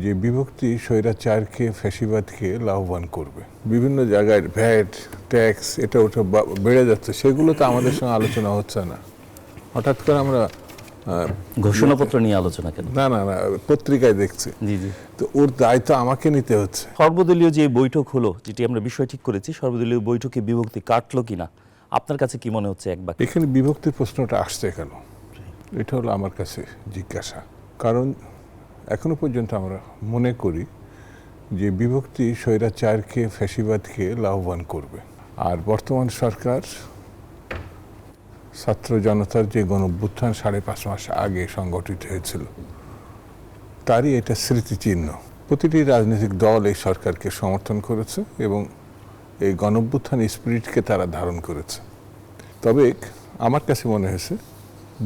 যে বিভক্তি স্বৈরাচারকে ফ্যাসিবাদকে লাভবান করবে। বিভিন্ন জায়গায় ভ্যাট ট্যাক্স এটা ওটা বেড়ে যাচ্ছে, সেগুলো তো আমাদের সঙ্গে আলোচনা হচ্ছে না। হঠাৎ করে আমরা ঘোষণাপত্র নিয়ে আলোচনা কেন? না না না পত্রিকায় দেখছি, জি জি। তো ওর দায়িত্ব আমাকে নিতে হচ্ছে। সর্বদলীয় যে বৈঠক হলো, যেটি আমরা বিষয় ঠিক করেছি, সর্বদলীয় বৈঠকে বিভক্তি কাটলো কিনা আপনার কাছে কি মনে হচ্ছে? একবার এখানে বিভক্তির প্রশ্নটা আসছে কেন, এটা হলো আমার কাছে জিজ্ঞাসা। কারণ এখনো পর্যন্ত আমরা মনে করি যে বিভক্তি স্বৈরাচারকে ফ্যাসিবাদকে লাভবান করবে। আর বর্তমান সরকার ছাত্র জনতার যে গণঅভ্যুত্থান 5.5 মাস আগে সংগঠিত হয়েছিল, তারই এটা স্মৃতিচিহ্ন। প্রতিটি রাজনৈতিক দল এই সরকারকে সমর্থন করেছে এবং এই গণঅভ্যুত্থান স্পিরিটকে তারা ধারণ করেছে। তবে আমার কাছে মনে হয়েছে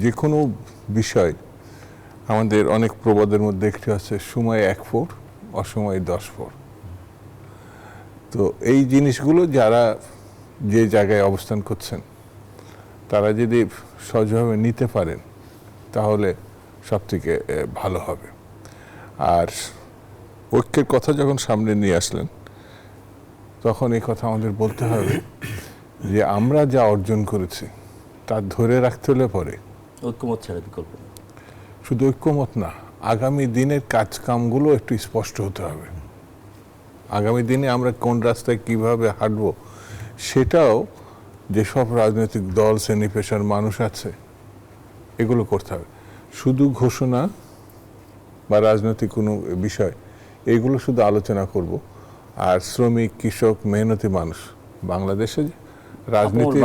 যে কোনো বিষয়, আমাদের অনেক প্রবাদের মধ্যে একটি আছে, সময় 1 ফোর অসময়ে 10 ফোর। তো এই জিনিসগুলো যারা যে জায়গায় অবস্থান করছেন তারা যদি সহজভাবে নিতে পারেন তাহলে সবথেকে ভালো হবে। আর ঐক্যের কথা যখন সামনে নিয়ে আসলেন, তখন এই কথা আমাদের বলতে হবে যে আমরা যা অর্জন করেছি তা ধরে রাখতে হলে পরে ঐক্যমত ছাড়া বিকল্প নেই। শুধু ঐক্যমত না, আগামী দিনের কাজকামগুলো একটু স্পষ্ট হতে হবে। আগামী দিনে আমরা কোন রাস্তায় কিভাবে হাঁটবো সেটাও যেসব রাজনৈতিক দল শ্রেণী পেশার মানুষ আছে এগুলো করতে হবে। শুধু ঘোষণা বা রাজনৈতিক কোনো বিষয় এগুলো শুধু আলোচনা করব, আর শ্রমিক কৃষক মেহনতি মানুষ বাংলাদেশে রাজনীতি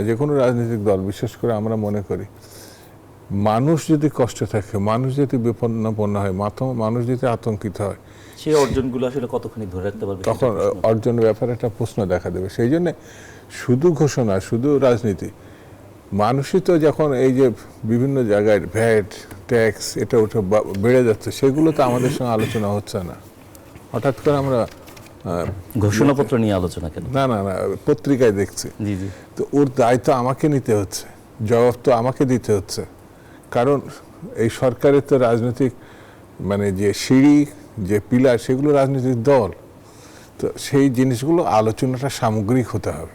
যে কোনো রাজনৈতিক দল, বিশেষ করে আমরা মনে করি মানুষ যদি কষ্ট থাকে, মানুষ যদি বিপন্ন হয়, মানুষ যদি আতঙ্কিত হয়, সেই অর্জনগুলো আসলে কতখানি ধরে রাখতে পারবে, তখন অর্জনের ব্যাপারে একটা প্রশ্ন দেখা দেবে। সেই জন্য শুধু ঘোষণা, শুধু রাজনীতি, মানুষই তো যখন এই যে বিভিন্ন জায়গায় ভ্যাট ট্যাক্স এটা ওটা বেড়ে যাচ্ছে, সেগুলো তো আমাদের সঙ্গে আলোচনা হচ্ছে না। হঠাৎ করে আমরা ঘোষণাপত্র নিয়ে আলোচনা কেন? না না না পত্রিকায় দেখছি, জি জি। তো ওর দায়িত্ব আমাকে নিতে হচ্ছে, জবাব তো আমাকে দিতে হচ্ছে। কারণ এই সরকারের তো রাজনৈতিক মানে যে সিঁড়ি যে পিলার সেগুলো রাজনৈতিক দল, তো সেই জিনিসগুলো আলোচনাটা সামগ্রিক হতে হবে।